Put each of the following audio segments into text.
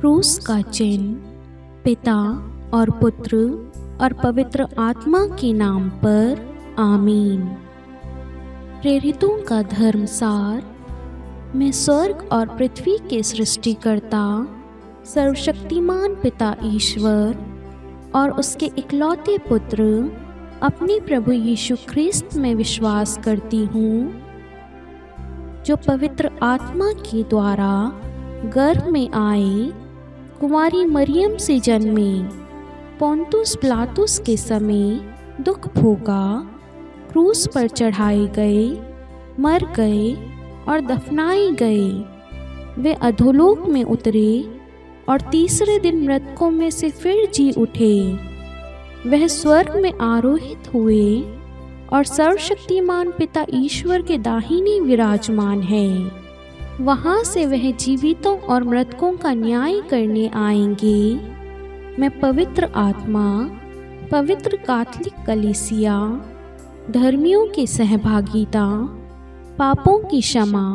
क्रूस का चिन्ह। पिता और पुत्र और पवित्र आत्मा के नाम पर आमीन। प्रेरितों का धर्मसार। मैं स्वर्ग और पृथ्वी के सृष्टिकर्ता सर्वशक्तिमान पिता ईश्वर और उसके इकलौते पुत्र अपने प्रभु यीशु ख्रिस्त में विश्वास करती हूँ, जो पवित्र आत्मा के द्वारा गर्भ में आए, कुंवारी मरियम से जन्मे, पोंतुस पिलातुस के समय दुख भोगा, क्रूस पर चढ़ाए गए, मर गए और दफनाए गए। वे अधोलोक में उतरे और तीसरे दिन मृतकों में से फिर जी उठे। वह स्वर्ग में आरोहित हुए और सर्वशक्तिमान पिता ईश्वर के दाहिने विराजमान है। वहाँ से वह जीवितों और मृतकों का न्याय करने आएंगे। मैं पवित्र आत्मा, पवित्र कैथोलिक कलीसिया, धर्मियों की सहभागिता, पापों की क्षमा,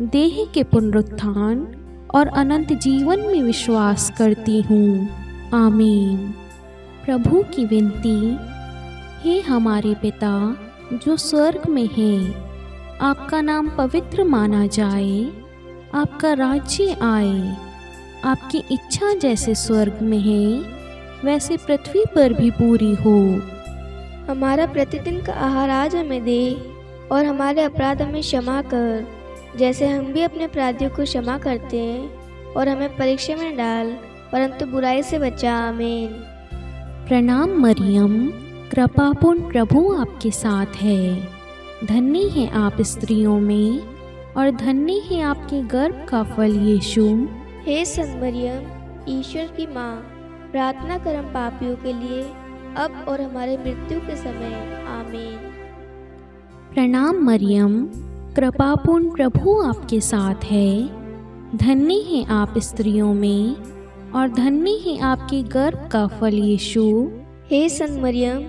देह के पुनरुत्थान और अनंत जीवन में विश्वास करती हूँ। आमीन। प्रभु की विनती। हे हमारे पिता जो स्वर्ग में है, आपका नाम पवित्र माना जाए, आपका राज्य आए, आपकी इच्छा जैसे स्वर्ग में है वैसे पृथ्वी पर भी पूरी हो। हमारा प्रतिदिन का आहार आज हमें दे और हमारे अपराध हमें क्षमा कर, जैसे हम भी अपने अपराधियों को क्षमा करते हैं, और हमें परीक्षा में डाल परंतु बुराई से बचा। आमीन। प्रणाम मरियम, कृपापूर्ण प्रभु आपके साथ है। धन्य है आप स्त्रियों में और धन्य है आपके गर्भ का फल यीशु। हे संत मरियम, ईश्वर की माँ, प्रार्थना कर हम पापियों के लिए, अब और हमारे मृत्यु के समय। आमीन। प्रणाम मरियम, कृपापूर्ण प्रभु आपके साथ है। धन्य है आप स्त्रियों में और धन्य है आपके गर्भ का फल यीशु। हे संत मरियम,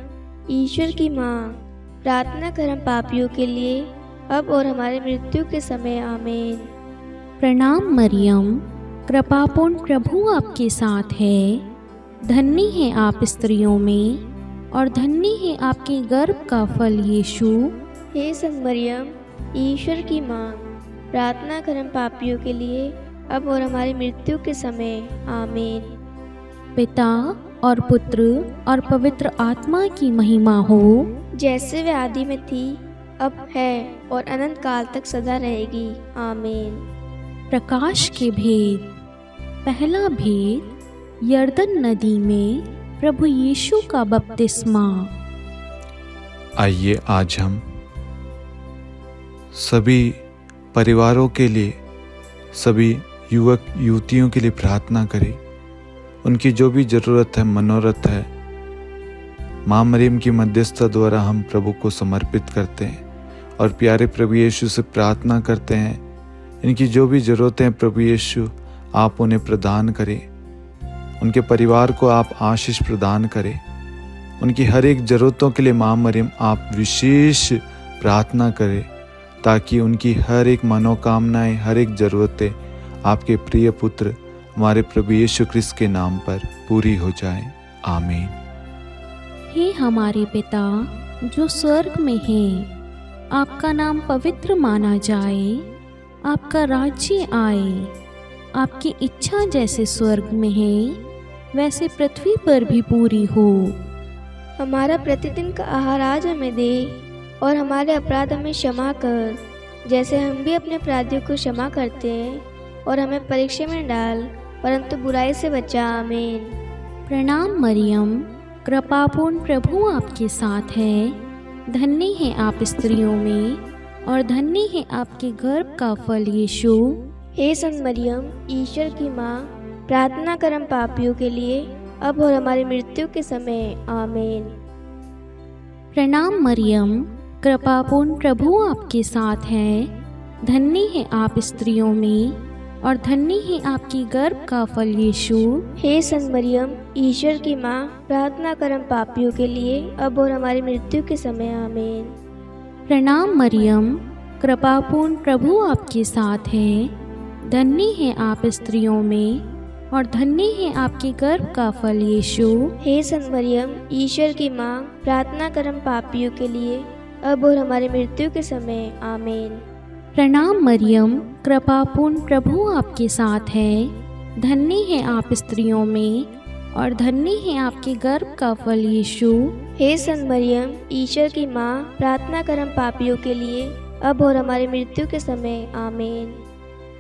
ईश्वर की माँ, प्रार्थना कर हम पापियों के लिए, अब और हमारे मृत्यु के समय। आमीन। प्रणाम मरियम, कृपापूर्ण प्रभु आपके साथ है। धन्य है आप स्त्रियों में और धन्य है आपके गर्भ का फल यीशु। हे संत मरियम, ईश्वर की माँ, प्रार्थना कर हम पापियों के लिए, अब और हमारी मृत्यु के समय। आमीन। पिता और पुत्र और पवित्र आत्मा की महिमा हो, जैसे वे आदि में थी, अब है और अनंत काल तक सदा रहेगी। आमीन। प्रकाश के भेद। पहला भेद, यरदन नदी में प्रभु यीशु का बपतिस्मा। आइए आज हम सभी परिवारों के लिए, सभी युवक युवतियों के लिए प्रार्थना करें। उनकी जो भी ज़रूरत है, मनोरथ है, माँ मरियम की मध्यस्थता द्वारा हम प्रभु को समर्पित करते हैं और प्यारे प्रभु यीशु से प्रार्थना करते हैं। इनकी जो भी ज़रूरतें हैं प्रभु यीशु आप उन्हें प्रदान करें। उनके परिवार को आप आशीष प्रदान करें। उनकी हर एक ज़रूरतों के लिए माँ मरियम आप विशेष प्रार्थना करें, ताकि उनकी हर एक मनोकामनाएं, हर एक ज़रूरतें आपके प्रिय पुत्र हमारे प्रभु यीशु ख्रिस्त के नाम पर पूरी हो जाएं। आमीन। हे हमारे पिता जो स्वर्ग में है, आपका नाम पवित्र माना जाए, आपका राज्य आए, आपकी इच्छा जैसे स्वर्ग में है वैसे पृथ्वी पर भी पूरी हो। हमारा प्रतिदिन का आहार आज हमें दे और हमारे अपराध हमें क्षमा कर, जैसे हम भी अपने अपराधियों को क्षमा करते हैं, और हमें परीक्षा में डाल परंतु बुराई से बचा। आमीन। प्रणाम मरियम, कृपापूर्ण प्रभु आपके साथ है। धन्य है आप स्त्रियों में और धन्य है आपके गर्भ का फल यीशु। हे संत मरियम, ईश्वर की माँ, प्रार्थना कर हम पापियों के लिए, अब और हमारी मृत्यु के समय। आमीन। प्रणाम मरियम, कृपापूर्ण प्रभु आपके साथ है। धन्य है आप स्त्रियों में और धन्य है आपकी गर्भ का फल यीशु। हे संत मरियम, ईश्वर की माँ, प्रार्थना कर हम पापियों के लिए, अब और हमारी मृत्यु के समय। आमीन। प्रणाम मरियम, कृपापूर्ण प्रभु आपके साथ है। धन्य है आप स्त्रियों में और धन्य है आपके गर्भ का फल यीशु। हे संत मरियम, ईश्वर की माँ, प्रार्थना कर हम पापियों के लिए, अब और हमारी मृत्यु के समय। आमीन। प्रणाम मरियम, कृपा पूर्ण प्रभु आपके साथ है। धन्य है आप स्त्रियों में और धन्य है आपके गर्भ का फल यीशु। हे संत मरियम, ईश्वर की माँ, प्रार्थना कर हम पापियों के लिए, अब और हमारी मृत्यु के समय। आमीन।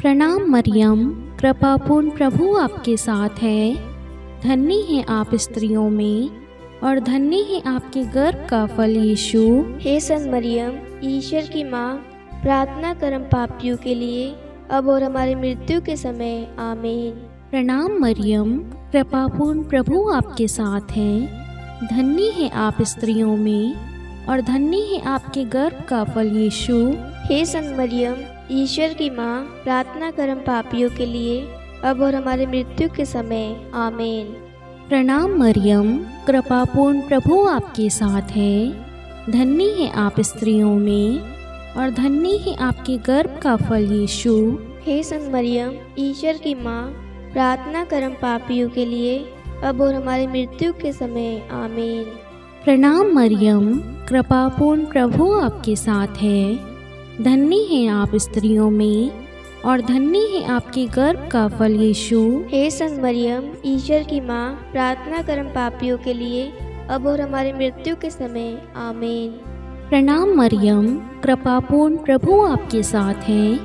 प्रणाम मरियम, कृपा पूर्ण प्रभु आपके साथ है। धन्य है आप स्त्रियों में और धन्य है आपके गर्भ का फल यीशु। हे संत मरियम, ईश्वर की माँ, प्रार्थना कर हम पापियों के लिए, अब और हमारी मृत्यु के समय। आमीन। प्रणाम मरियम, कृपा पूर्ण प्रभु आपके साथ है। धन्य है आप स्त्रियों में और धन्य है आपके गर्भ का फल यीशु। हे संत मरियम, ईश्वर की माँ, प्रार्थना कर हम पापियों के लिए, अब और हमारी मृत्यु के समय। आमीन। प्रणाम मरियम, कृपा पूर्ण प्रभु आपके साथ है। धन्य है आप स्त्रियों में और धन्य है आपके गर्भ का फल यीशु। हे संत मरियम, ईश्वर की माँ, प्रार्थना कर हम पापियों के लिए, अब और हमारी मृत्यु के समय। आमीन। प्रणाम मरियम, कृपा पूर्ण प्रभु आपके साथ है। धन्य है आप स्त्रियों में और धन्य है आपके गर्भ का फल यीशु। हे संत मरियम, ईश्वर की माँ, प्रार्थना कर हम पापियों के लिए, अब और हमारी मृत्यु के समय। आमीन। प्रणाम मरियम, कृपा पूर्ण प्रभु आपके साथ है।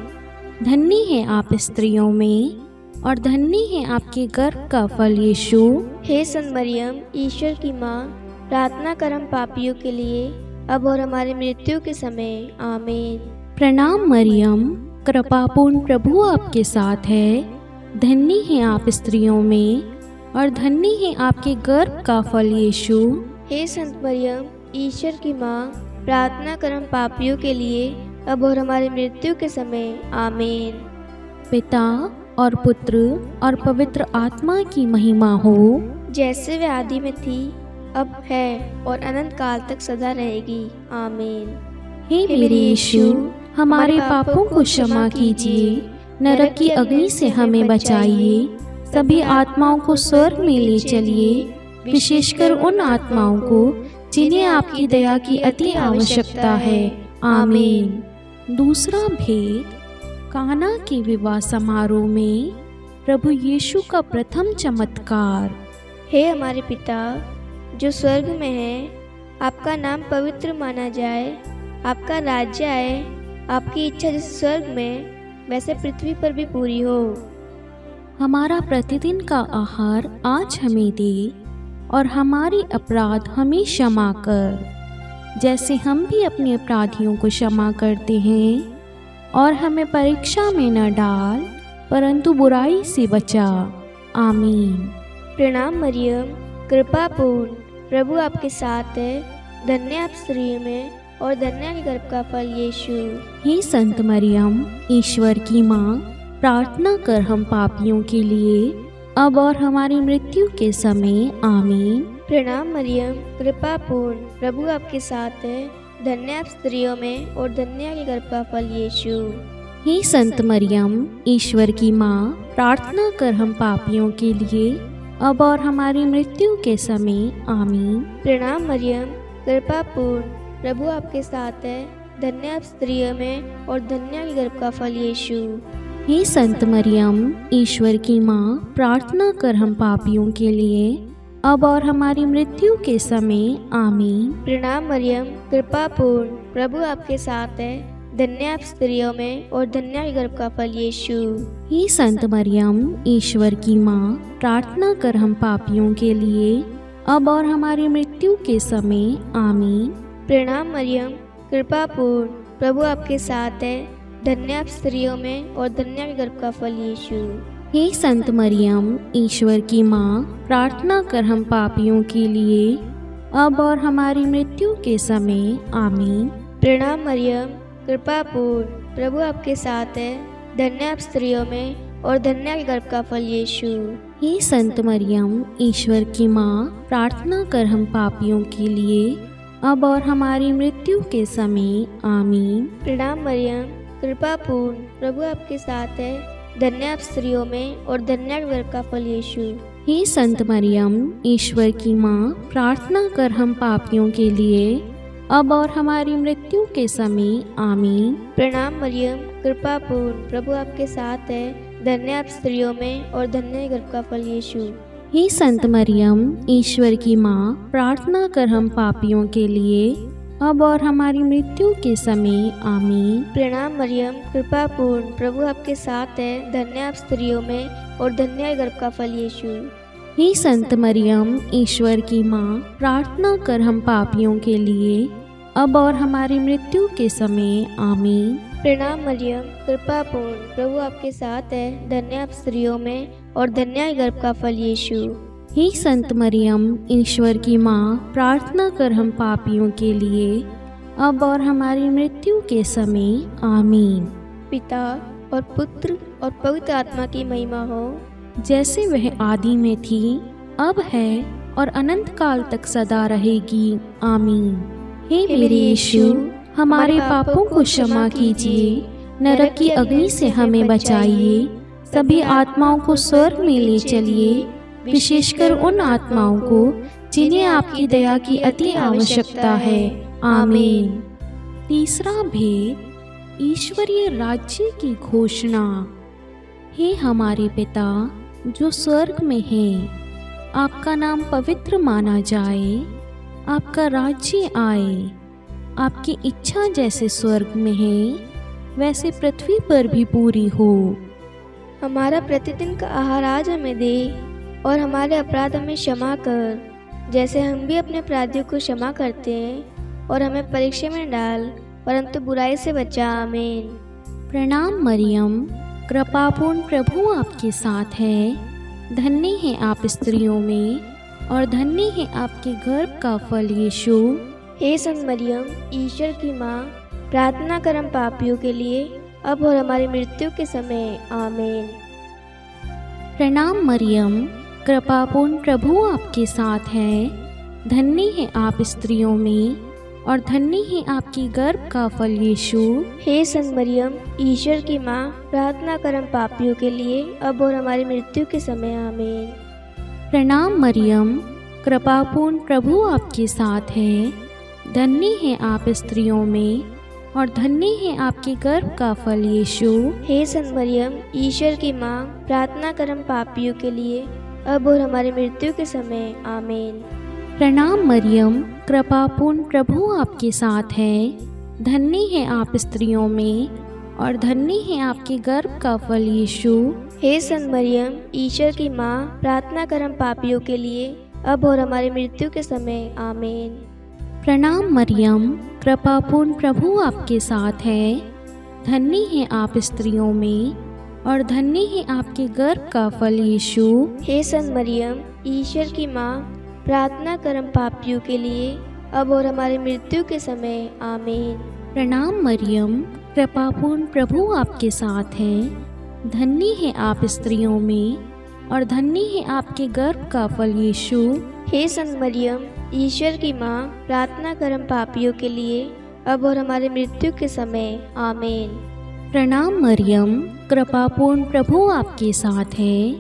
धन्य है आप स्त्रियों में और धन्य है आपके गर्भ का फल यीशु। हे संत मरियम, ईश्वर की माँ, प्रार्थना कर हम पापियों के लिए, अब और हमारी मृत्यु के समय। आमीन। प्रणाम मरियम, कृपा पूर्ण प्रभु आपके साथ है। धन्य है आप स्त्रियों में और धन्य है आपके गर्भ का फल यीशु। हे संत मरियम, ईश्वर की माँ, प्रार्थना कर हम पापियों के लिए, अब और हमारी मृत्यु के समय। आमीन। पिता और पुत्र और पवित्र आत्मा की महिमा हो, जैसे वे आदि में थी, अब है और अनंत काल तक सदा रहेगी। आमीन। हे मेरे यीशु, हमारे पापों को क्षमा कीजिए, नरक की अग्नि से हमें बचाइए, सभी आत्माओं को स्वर्ग में ले चलिए, विशेषकर उन आत्माओं को जिन्हें आपकी दया की अति आवश्यकता है। आमीन। दूसरा भेद, काना के विवाह समारोह में प्रभु यीशु का प्रथम चमत्कार। हे हमारे पिता जो स्वर्ग में है, आपका नाम पवित्र माना जाए, आपका राज्य आए, आपकी इच्छा जैसे स्वर्ग में वैसे पृथ्वी पर भी पूरी हो। हमारा प्रतिदिन का आहार आज हमें दे और हमारे अपराध हमें क्षमा कर, जैसे हम भी अपने अपराधियों को क्षमा करते हैं, और हमें परीक्षा में न डाल परंतु बुराई से बचा। आमीन। प्रणाम मरियम, कृपा पूर्ण, प्रभु आपके साथ है। धन्य आप स्त्रियों में और धन्य आपके गर्भ का फल यीशु। हे संत मरियम, ईश्वर की माँ, प्रार्थना कर हम पापियों के लिए, अब और हमारी मृत्यु के समय। आमीन। प्रणाम मरियम, कृपा पूर्ण, प्रभु आपके साथ है। धन्य आप स्त्रियों में और धन्य आपके गर्भ का फल यीशु। हे संत मरियम, ईश्वर की माँ, प्रार्थना कर हम पापियों के लिए, अब और हमारी मृत्यु के समय। आमीन। प्रणाम मरियम, कृपा पूर्ण, प्रभु आपके साथ है। धन्य आप स्त्रियों में और धन्य आपके गर्भ का फल यीशु। हे संत मरियम, ईश्वर की माँ, प्रार्थना कर हम पापियों के लिए, अब और हमारी मृत्यु के समय। आमीन। प्रणाम मरियम, कृपा पूर्ण, प्रभु आपके साथ है। धन्य आप स्त्रियों में और धन्य आपके गर्भ का फल यीशु। हे संत मरियम, ईश्वर की माँ, प्रार्थना कर हम पापियों के लिए, अब और हमारी मृत्यु के समय। आमीन। प्रणाम मरियम, कृपा पूर्ण, प्रभु आपके साथ है। धन्य आप स्त्रियों में और धन्य आपके गर्भ का फल यीशु। हे संत मरियम, ईश्वर की माँ, प्रार्थना कर हम पापियों के लिए, अब और हमारी मृत्यु के समय। आमीन। प्रणाम मरियम, कृपा पूर्ण, प्रभु आपके साथ है। धन्य आप स्त्रियों में और धन्य आपके गर्भ का फल यीशु। हे संत मरियम, ईश्वर की माँ, प्रार्थना कर हम पापियों के लिए, अब और हमारी मृत्यु के समय। आमीन। प्रणाम मरियम, कृपा पूर्ण, प्रभु आपके साथ है। धन्य आप स्त्रियों में और धन्य आपके गर्भ का फल यीशु। हे संत मरियम, ईश्वर की माँ, प्रार्थना कर हम पापियों के लिए, अब और हमारी मृत्यु के समय। आमीन। प्रणाम मरियम, कृपा पूर्ण, प्रभु आपके साथ है, धन्य आप स्त्रियों में और धन्य है गर्भ का फल यीशु। हे संत मरियम, ईश्वर की माँ, प्रार्थना कर हम पापियों के लिए, अब और हमारी मृत्यु के समय। आमीन। प्रणाम मरियम, कृपा पूर्ण, प्रभु आपके साथ है, धन्य आप स्त्रियों में और धन्य है गर्भ का फल यीशु। हे संत मरियम, ईश्वर की माँ, प्रार्थना कर हम पापियों के लिए, अब और हमारी मृत्यु के समय। आमीन। प्रणाम मरियम, कृपा पूर्ण, प्रभु आपके साथ है, धन्य आप स्त्रियों में और धन्य है गर्भ का फल यीशु। हे संत मरियम, ईश्वर की माँ, प्रार्थना कर हम पापियों के लिए, अब और हमारी मृत्यु के समय। आमीन। पिता और पुत्र और पवित्र आत्मा की महिमा हो, जैसे वह आदि में थी, अब है और अनंत काल तक सदा रहेगी। आमीन। हे मेरे यीशु, हमारे पापों को क्षमा कीजिए, नरक की अग्नि से हमें बचाइए, सभी आत्माओं को स्वर्ग में ले चलिए, विशेषकर उन आत्माओं को जिन्हें आपकी दया की अति आवश्यकता है। आमीन। तीसरा भेद, ईश्वरीय राज्य की घोषणा। हे हमारे पिता जो स्वर्ग में हैं, आपका नाम पवित्र माना जाए, आपका राज्य आए, आपकी इच्छा जैसे स्वर्ग में है वैसे पृथ्वी पर भी पूरी हो। हमारा प्रतिदिन का आहार आज हमें दे और हमारे अपराध हमें क्षमा कर, जैसे हम भी अपने अपराधियों को क्षमा करते हैं, और हमें परीक्षा में न डाल, परंतु बुराई से बचा। आमीन। प्रणाम मरियम, कृपापूर्ण, प्रभु आपके साथ है, धन्य है आप स्त्रियों में और धन्य है आपके गर्भ का फल यीशु। हे संत मरियम, ईश्वर की माँ, प्रार्थना कर हम पापियों के लिए, अब और हमारी मृत्यु के समय। आमीन। प्रणाम मरियम, कृपापूर्ण, प्रभु आपके साथ है, धन्य है आप स्त्रियों में और धन्य है आपकी गर्भ का फल यीशु। हे संत मरियम, ईश्वर की माँ, प्रार्थना कर हम पापियों के लिए, अब और हमारी मृत्यु के समय। आमीन। प्रणाम मरियम, कृपापूर्ण, प्रभु आपके साथ है, धन्य है आप स्त्रियों में और धन्य है आपके गर्भ का फल यीशु। हे संत मरियम, ईश्वर की माँ, प्रार्थना कर हम पापियों के लिए, अब और हमारी मृत्यु के समय। आमीन। प्रणाम मरियम, कृपापूर्ण, प्रभु आपके साथ है, धन्य है आप स्त्रियों में और धन्य है आपके गर्भ का फल यीशु। हे संत मरियम, ईश्वर की माँ, प्रार्थना कर हम पापियों के लिए, अब और हमारी मृत्यु के समय। आमीन। प्रणाम मरियम, कृपापूर्ण, प्रभु आपके साथ है, धन्य है आप स्त्रियों में और धन्य है आपके गर्भ का फल यीशु। हे संत मरियम, ईश्वर की माँ, प्रार्थना कर हम पापियों के लिए, अब और हमारी मृत्यु के समय। आमीन। प्रणाम मरियम, कृपापूर्ण, प्रभु आपके साथ है, धन्य है आप स्त्रियों में और धन्य है आपके गर्भ का फल यीशु। हे संत मरियम, ईश्वर की माँ, प्रार्थना कर हम पापियों के लिए, अब और हमारी मृत्यु के समय। आमीन। प्रणाम मरियम, कृपापूर्ण, प्रभु आपके साथ है,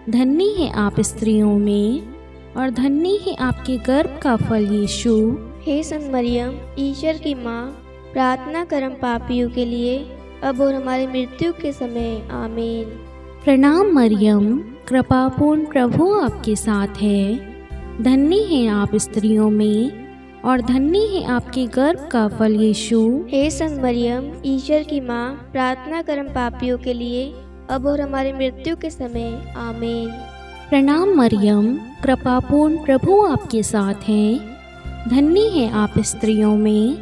धन्य है आप स्त्रियों में और धन्य है आपके गर्भ का फल यीशु। हे संत मरियम, ईश्वर की माँ, प्रार्थना कर हम पापियों के लिए, अब और हमारी मृत्यु के समय। आमीन। प्रणाम मरियम, कृपापूर्ण, प्रभु आपके साथ है, धन्य है आप स्त्रियों में और धन्य है आपके गर्भ का फल यीशु। हे संत मरियम, ईश्वर की माँ, प्रार्थना कर हम पापियों के लिए, अब और हमारी मृत्यु के समय। आमीन। प्रणाम मरियम, कृपापूर्ण, प्रभु आपके साथ है, धन्य है आप स्त्रियों में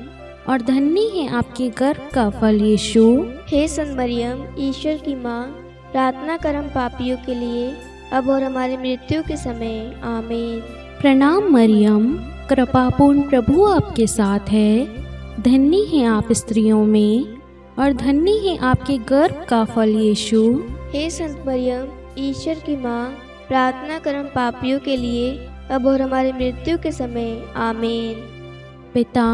और धन्य है आपके गर्भ का फल यीशु। हे संत मरियम, ईश्वर की माँ, प्रार्थना कर हम पापियों के लिए, अब और हमारी मृत्यु के समय। आमीन। प्रणाम मरियम, कृपापूर्ण, प्रभु आपके साथ है, धन्य है आप स्त्रियों में और धन्य है आपके गर्भ का फल यीशु। हे संत मरियम, ईश्वर की माँ, प्रार्थना कर हम पापियों के लिए, अब और हमारी मृत्यु के समय। आमीन। पिता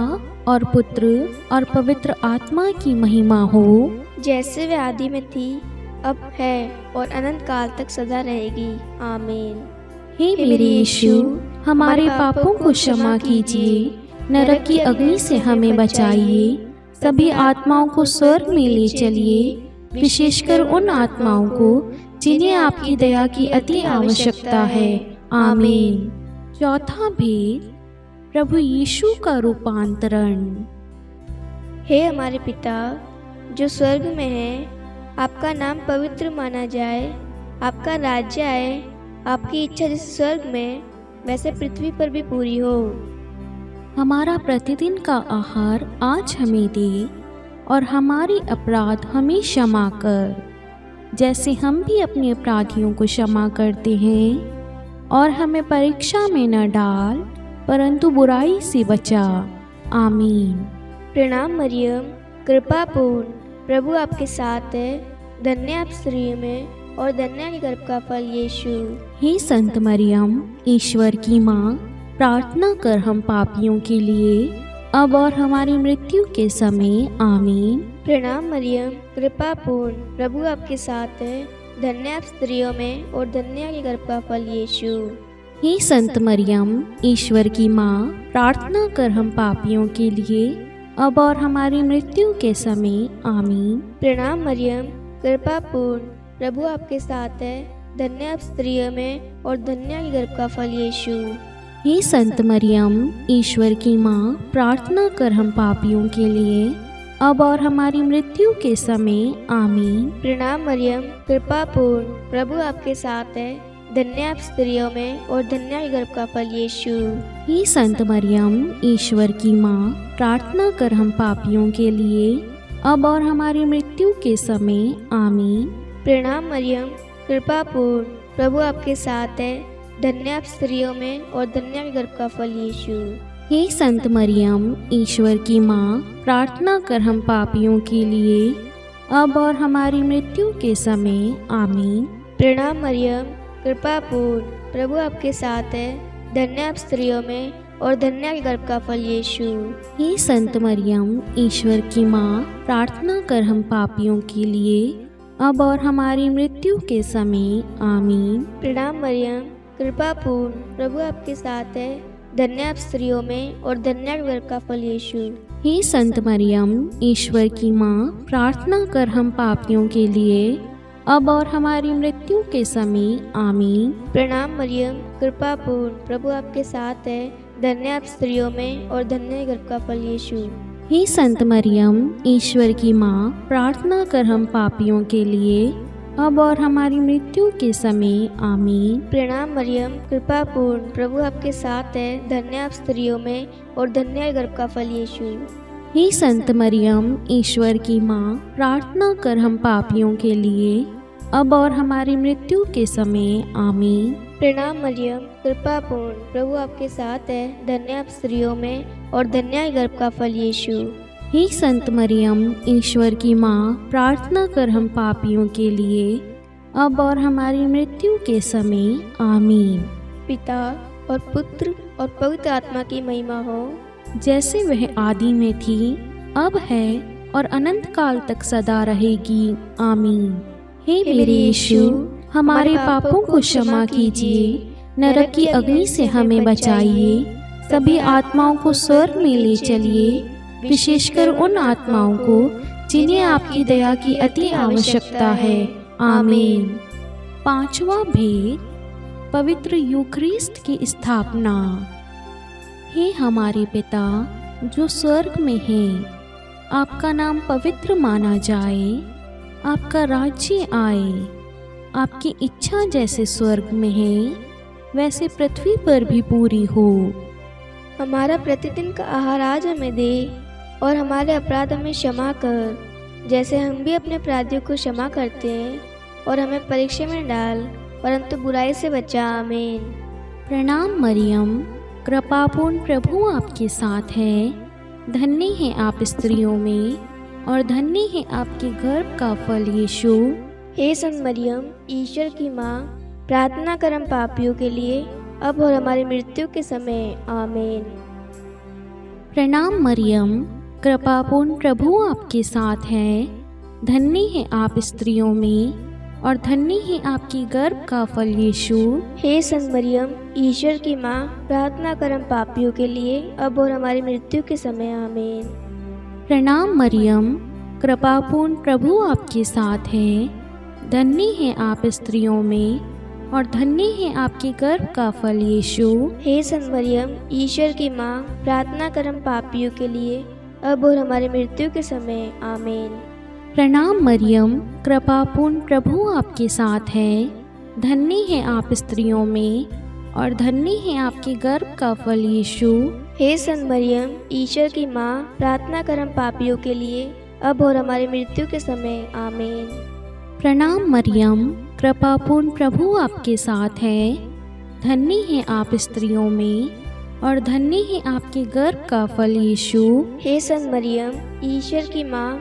और पुत्र और पवित्र आत्मा की महिमा हो, जैसे वे आदि में थी, अब है और अनंत काल तक सदा रहेगी। आमीन। हे मेरे यीशु, हमारे पापों को क्षमा कीजिए, नरक की अग्नि से हमें बचाइए, सभी आत्माओं को स्वर्ग में ले चलिए, विशेषकर उन आत्माओं को जिन्हें आपकी दया की अति आवश्यकता है। आमीन। चौथा भेद, प्रभु यीशु का रूपांतरण। हे हमारे पिता जो स्वर्ग में है, आपका नाम पवित्र माना जाए, आपका राज्य आए, आपकी इच्छा जैसे स्वर्ग में वैसे पृथ्वी पर भी पूरी हो। हमारा प्रतिदिन का आहार आज हमें दे, और हमारे अपराध हमें क्षमा कर, जैसे हम भी अपने अपराधियों को क्षमा करते हैं, और हमें परीक्षा में न डाल, परंतु बुराई से बचा। आमीन। प्रणाम मरियम, कृपा पूर्ण, प्रभु आपके साथ है, धन्य आप स्त्रियों में और धन्य आपके गर्भ का फल यीशु। हे संत मरियम, ईश्वर की माँ, प्रार्थना कर हम पापियों के लिए, अब और हमारी मृत्यु के समय। आमीन। प्रणाम मरियम, कृपा पूर्ण, प्रभु आपके साथ है, धन्य आप स्त्रियों में और धन्य आपके गर्भ का फल यीशु। हे संत मरियम, ईश्वर की माँ, प्रार्थना कर हम पापियों के लिए, अब और हमारी मृत्यु के समय। आमीन। प्रणाम मरियम, कृपा पूर्ण, प्रभु आपके साथ है, धन्य आप स्त्रियों में और धन्य आपके गर्भ का फल यीशु। हे संत मरियम, ईश्वर की माँ, प्रार्थना कर हम पापियों के लिए, अब और हमारी मृत्यु के समय। आमीन। प्रणाम मरियम, कृपा पूर्ण, प्रभु आपके साथ है, धन्य आप स्त्रियों में और धन्य आपके गर्भ का फल यीशु। हे संत मरियम, ईश्वर की माँ, प्रार्थना कर हम पापियों के लिए, अब और हमारी मृत्यु के समय। आमीन। प्रणाम मरियम, कृपा पूर्ण, प्रभु आपके साथ है, धन्य आप स्त्रियों में और धन्य आपके गर्भ का फल यीशु। हे संत मरियम, ईश्वर की माँ, प्रार्थना कर हम पापियों के लिए, अब और हमारी मृत्यु के समय। आमीन। प्रणाम मरियम, कृपा पूर्ण, प्रभु आपके साथ है, धन्य आप स्त्रियों में और धन्य आपके गर्भ का फल यीशु। हे संत मरियम, ईश्वर की माँ, प्रार्थना कर हम पापियों के लिए, अब और हमारी मृत्यु के समय। आमीन। प्रणाम मरियम, कृपा पूर्ण, प्रभु आपके साथ है, धन्य आप स्त्रियों में और धन्य आपके गर्भ का फल यीशु। हे संत मरियम, ईश्वर की माँ, प्रार्थना कर हम पापियों के लिए, अब और हमारी मृत्यु के समय। आमीन। प्रणाम मरियम, कृपा पूर्ण, प्रभु आपके साथ है, धन्य आप स्त्रियों में और धन्य आपके गर्भ का फल यीशु। हे संत मरियम, ईश्वर की माँ, प्रार्थना कर हम पापियों के लिए, अब और हमारी मृत्यु के समय। आमीन। प्रणाम मरियम, कृपा पूर्ण, प्रभु आपके साथ है, धन्य आप स्त्रियों में और धन्य आपके गर्भ का फल यीशु। हे संत मरियम, ईश्वर की माँ, प्रार्थना कर हम पापियों के लिए, अब और हमारी मृत्यु के समय। आमीन। प्रणाम मरियम, कृपा पूर्ण, प्रभु आपके साथ है, धन्य आप स्त्रियों में और धन्य आपके गर्भ का फल यीशु। हे संत मरियम, ईश्वर की माँ, प्रार्थना कर हम पापियों के लिए, अब और हमारी मृत्यु के समय। आमीन। पिता और पुत्र और पवित्र आत्मा की महिमा हो, जैसे वह आदि में थी, अब है और अनंत काल तक सदा रहेगी। आमीन। हे मेरे यीशु, हमारे पापों को क्षमा कीजिए, नरक की अग्नि से हमें बचाइए, सभी आत्माओं को स्वर्ग में ले चलिए, विशेषकर उन आत्माओं को जिन्हें आपकी दया की अति आवश्यकता है। आमीन। पांचवा भेद, पवित्र यूखरिस्ट की स्थापना। हे हमारे पिता जो स्वर्ग में है, आपका नाम पवित्र माना जाए, आपका राज्य आए, आपकी इच्छा जैसे स्वर्ग में है वैसे पृथ्वी पर भी पूरी हो। हमारा प्रतिदिन का आहार आज हमें दे, और हमारे अपराध हमें क्षमा कर, जैसे हम भी अपने अपराधियों को क्षमा करते हैं, और हमें परीक्षा में डाल, परंतु बुराई से बचा। आमीन। प्रणाम मरियम, कृपापूर्ण, प्रभु आपके साथ है, धन्य है आप स्त्रियों में, और धन्य है आपके गर्भ का फल यीशु। हे संत मरियम, ईश्वर की माँ, प्रार्थना कर हम पापियों के लिए, अब और हमारी मृत्यु के समय। आमीन। प्रणाम मरियम, कृपापूर्ण, प्रभु आपके साथ है, धन्य है आप स्त्रियों में, और धन्य है आपकी गर्भ का फल यीशु। हे संत मरियम, ईश्वर की माँ, प्रार्थना कर हम पापियों के लिए, अब और हमारी मृत्यु के समय। आमीन। प्रणाम मरियम, कृपापूर्ण प्रभु आपके साथ है। धन्य है आप स्त्रियों में और धन्य है आपके गर्भ का फल यीशु। हे संत मरियम, ईश्वर की माँ, प्रार्थना कर हम पापियों के लिए, अब और हमारी मृत्यु के समय। आमीन। प्रणाम मरियम, कृपापूर्ण प्रभु आपके साथ है। धन्य है आप स्त्रियों में और धन्य है आपके गर्भ का फल यीशु। हे संत मरियम, ईश्वर की माँ, प्रार्थना कर हम पापियों के लिए, अब और हमारी मृत्यु के समय। आमीन। प्रणाम मरियम, कृपापूर्ण प्रभु आपके साथ है। धन्य है आप स्त्रियों में और धन्य है आपके गर्भ का फल यीशु। हे संत मरियम, ईश्वर की माँ,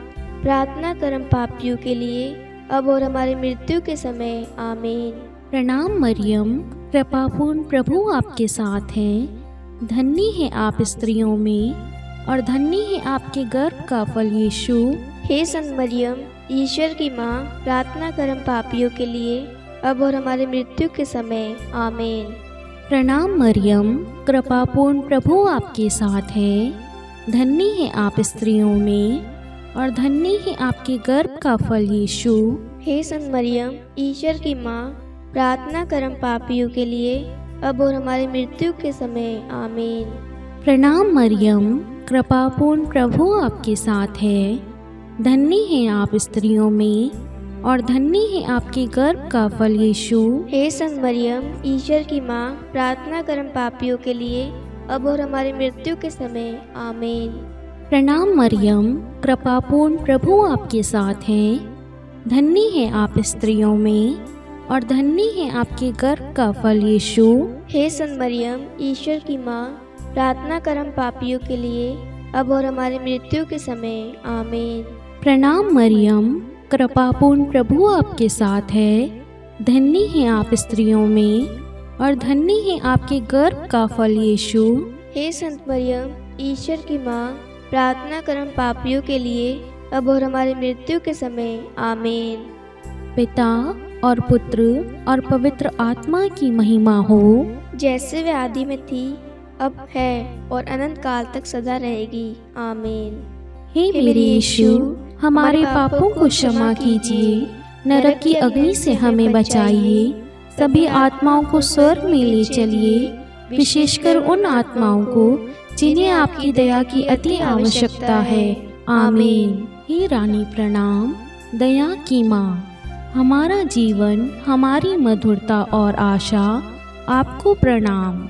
प्रार्थना कर हम पापियों के लिए, अब और हमारी मृत्यु के समय। आमीन। प्रणाम मरियम, कृपापूर्ण प्रभु आपके साथ है। धन्य है आप स्त्रियों में और धन्य है आपके गर्भ का फल यीशु। हे संत मरियम, ईश्वर की माँ, प्रार्थना कर हम पापियों के लिए, अब और हमारी मृत्यु के समय। आमीन। प्रणाम मरियम, कृपापूर्ण प्रभु आपके साथ है। धन्य है आप स्त्रियों में और धन्य है आपके गर्भ का फल यीशु। हे संत मरियम, ईश्वर की माँ, प्रार्थना कर हम पापियों के लिए, अब और हमारी मृत्यु के समय। आमीन। प्रणाम मरियम, कृपापूर्ण प्रभु आपके साथ है। धन्य है आप स्त्रियों में और धन्य है आपके गर्भ का फल यीशु। हे संत मरियम, ईश्वर की माँ, प्रार्थना कर हम पापियों के लिए, अब और हमारी मृत्यु के समय। आमीन। प्रणाम मरियम, कृपापूर्ण प्रभु आपके साथ है। धन्य है आप स्त्रियों में और धन्य है आपके गर्भ का फल यीशु। हे संत मरियम, ईश्वर की माँ, प्रार्थना कर हम पापियों के लिए, अब और हमारी मृत्यु के समय। आमीन। प्रणाम मरियम, कृपापूर्ण प्रभु आपके साथ है। धन्य है आप स्त्रियों में और धन्य है आपके गर्भ का फल यीशु। हे संत मरियम, ईश्वर की माँ, प्रार्थना कर हम पापियों के लिए, अब और हमारी मृत्यु के समय। आमीन। पिता और पुत्र और पवित्र आत्मा की महिमा हो, जैसे वे आदि में थी, अब है और अनंत काल तक सदा रहेगी। आमीन। हे मेरे यीशु, हमारे पापों को क्षमा कीजिए, नरक की अग्नि से हमें बचाइए, सभी आत्माओं को स्वर्ग में ले चलिए, विशेषकर उन आत्माओं को जिन्हें आपकी दया की अति आवश्यकता है। आमीन। हे रानी प्रणाम, दया की माँ, हमारा जीवन, हमारी मधुरता और आशा, आपको प्रणाम।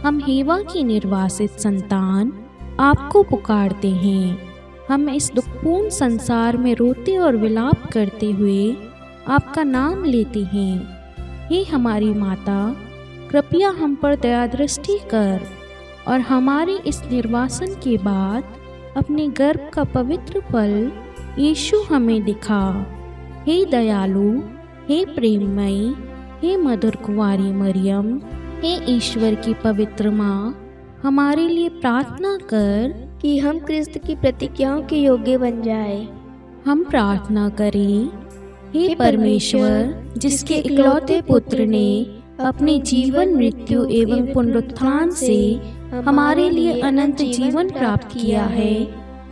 हम हेवा की निर्वासित संतान आपको पुकारते हैं। हम इस दुखपूर्ण संसार में रोते और विलाप करते हुए आपका नाम लेते हैं। हे हमारी माता, कृपया हम पर दया दृष्टि कर और हमारे इस निर्वासन के बाद अपने गर्भ का पवित्र फल यीशु हमें दिखा। हे दयालु, हे प्रेममयी, हे मधुर कुंवारी मरियम, हे ईश्वर की पवित्र माँ, हमारे लिए प्रार्थना कर कि हम क्रिस्त की प्रतिज्ञाओं के योग्य बन जाए। हम प्रार्थना करें। हे परमेश्वर, जिसके इकलौते पुत्र ने अपने जीवन, मृत्यु एवं पुनरुत्थान से हमारे लिए अनंत जीवन प्राप्त किया है,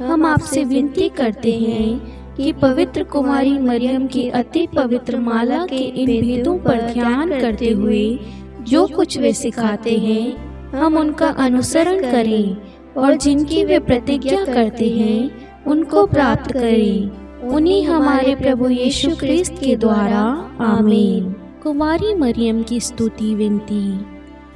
हम आपसे विनती करते हैं कि पवित्र कुमारी मरियम की अति पवित्र माला के इन भेदों पर ध्यान करते हुए जो कुछ वे सिखाते हैं, हम उनका अनुसरण करें और जिनकी वे प्रतिज्ञा करते हैं उनको प्राप्त करें। उन्हीं हमारे प्रभु यीशु क्रिस्त के द्वारा। आमीन। कुमारी मरियम की स्तुति विनती।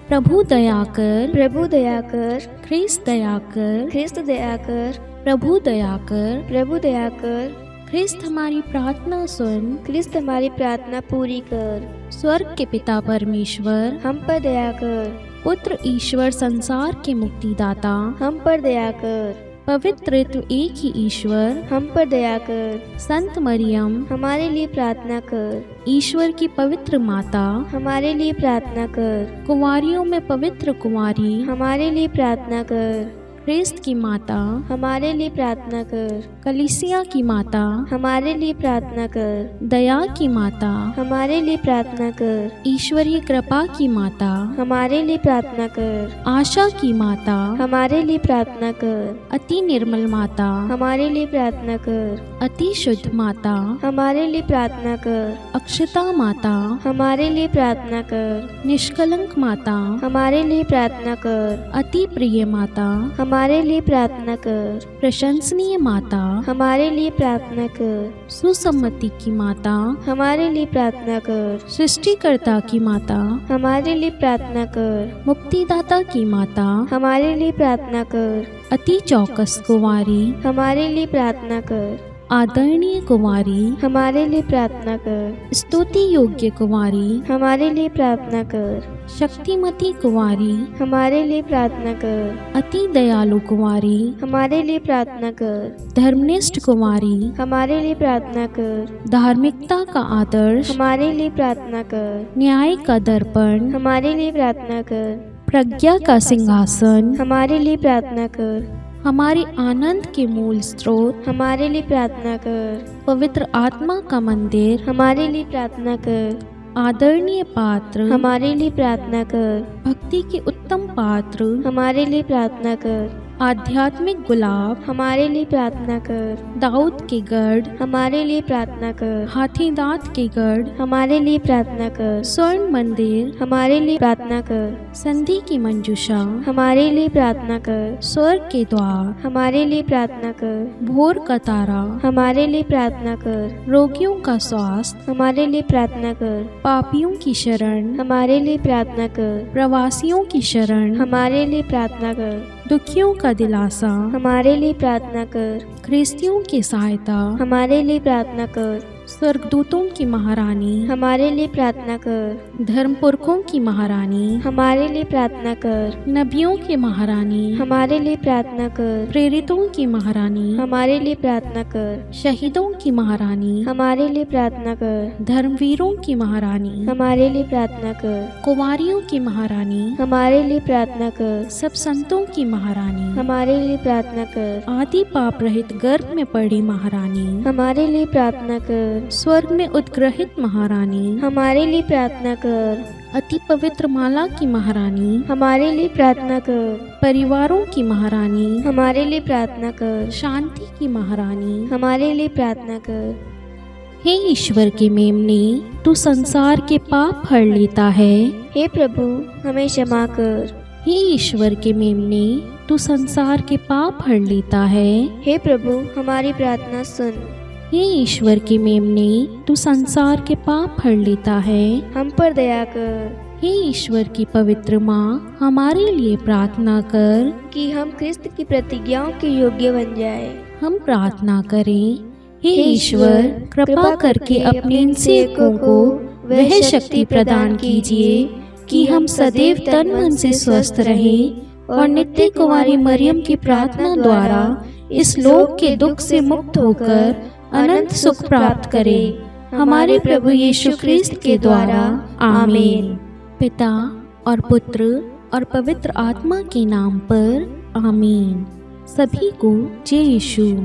प्रभु दया कर, प्रभु दया कर, ख्रिस्त दया कर, ख्रिस्त दया कर, प्रभु दया कर, प्रभु दया कर, ख्रिस्त हमारी प्रार्थना सुन, ख्रिस्त हमारी प्रार्थना पूरी कर। स्वर्ग के पिता परमेश्वर, हम पर दया कर। पुत्र ईश्वर, संसार के मुक्तिदाता, हम पर दया कर। पवित्र तो एक ही ईश्वर, हम पर दया कर। संत मरियम, हमारे लिए प्रार्थना कर। ईश्वर की पवित्र माता, हमारे लिए प्रार्थना कर। कुंवारियों में पवित्र कुंवारी, हमारे लिए प्रार्थना कर। ख्रिस्त की माता, हमारे लिए प्रार्थना कर। कलीसिया की माता, हमारे लिए प्रार्थना कर। दया की माता, हमारे लिए प्रार्थना कर। ईश्वरीय कृपा की माता, हमारे लिए प्रार्थना कर। आशा की माता, हमारे लिए प्रार्थना कर। अति निर्मल माता, हमारे लिए प्रार्थना कर। अति शुद्ध माता, हमारे लिए प्रार्थना कर। अक्षता माता, हमारे लिए प्रार्थना कर। निष्कलंक माता, हमारे लिए प्रार्थना कर। अति प्रिय माता, हमारे लिए प्रार्थना कर। प्रशंसनीय माता, हमारे लिए प्रार्थना कर। सुसम्मति की माता, हमारे लिए प्रार्थना कर। सृष्टिकर्ता की माता, हमारे लिए प्रार्थना कर। मुक्तिदाता की माता, हमारे लिए प्रार्थना कर। अति चौकस कुंवारी, हमारे लिए प्रार्थना कर। आदरणीय कुंवारी, हमारे लिए प्रार्थना कर। स्तुति योग्य कुंवारी, हमारे लिए प्रार्थना कर। शक्तिमती कुंवारी, हमारे लिए प्रार्थना कर। अति दयालु कुंवारी, हमारे लिए प्रार्थना कर। धर्मनिष्ठ कुंवारी, हमारे लिए प्रार्थना कर। धार्मिकता का आदर्श, हमारे लिए प्रार्थना कर। न्याय का दर्पण, हमारे लिए प्रार्थना कर। प्रज्ञा का सिंहासन, हमारे लिए प्रार्थना कर। हमारे आनंद के मूल स्रोत, हमारे लिए प्रार्थना कर। पवित्र आत्मा का मंदिर, हमारे लिए प्रार्थना कर। आदरणीय पात्र, हमारे लिए प्रार्थना कर। भक्ति के उत्तम पात्र, हमारे लिए प्रार्थना कर। आध्यात्मिक गुलाब, हमारे लिए प्रार्थना कर। दाऊद के गढ़, हमारे लिए प्रार्थना कर। हाथी दांत के गढ़, हमारे लिए प्रार्थना कर। स्वर्ण मंदिर, हमारे लिए प्रार्थना कर। संधि की मंजूषा, हमारे लिए प्रार्थना कर। स्वर्ग के द्वार, हमारे लिए प्रार्थना कर। भोर का तारा, हमारे लिए प्रार्थना कर। रोगियों का स्वास्थ्य, हमारे लिए प्रार्थना कर। पापियों की शरण, हमारे लिए प्रार्थना कर। प्रवासियों की शरण, हमारे लिए प्रार्थना कर। दुखियों का दिलासा, हमारे लिए प्रार्थना कर। ख्रिस्तियों की सहायता, हमारे लिए प्रार्थना कर। स्वर्गदूतों की महारानी, हमारे लिए प्रार्थना कर। धर्मपुरखों की महारानी, हमारे लिए प्रार्थना कर। नबियों की महारानी, हमारे लिए प्रार्थना कर। प्रेरितों की महारानी, हमारे लिए प्रार्थना कर। शहीदों की महारानी, हमारे लिए प्रार्थना कर। धर्मवीरों की महारानी, हमारे लिए प्रार्थना कर। कुंवारियों की महारानी, हमारे लिए प्रार्थना कर। सब संतों की महारानी, हमारे लिए प्रार्थना कर। आदि पाप रहित गर्भ में पड़ी महारानी, हमारे लिए प्रार्थना कर। स्वर्ग में उद्ग्रहित महारानी, हमारे लिए प्रार्थना कर। अति पवित्र माला की महारानी, हमारे लिए प्रार्थना कर। परिवारों की महारानी, हमारे लिए प्रार्थना कर। शांति की महारानी, हमारे लिए प्रार्थना कर। हे ईश्वर के मेमने, तू संसार के पाप हर लेता है। हे प्रभु, हमें क्षमा कर। हे ईश्वर के मेमने, तू संसार के पाप हर लेता है। हे प्रभु, हमारी प्रार्थना सुन। हे ईश्वर के मेमने, तू संसार के पाप हर लेता है। हम पर दया कर। हे ईश्वर की पवित्र माँ, हमारे लिए प्रार्थना कर कि हम क्रिस्त की प्रतिज्ञाओं के योग्य बन जाए। हम प्रार्थना करें। हे ईश्वर, कृपा करके अपने इन सेवकों को वह शक्ति प्रदान कीजिए कि हम सदैव तन मन से स्वस्थ रहें और नित्य कुंवारी मरियम की प्रार्थना द्वारा इस लोक के दुख से मुक्त होकर अनंत सुख प्राप्त करें। हमारे प्रभु यीशु ख्रिस्त के द्वारा, आमीन। पिता और पुत्र और पवित्र आत्मा के नाम पर, आमीन। सभी को जय यीशु।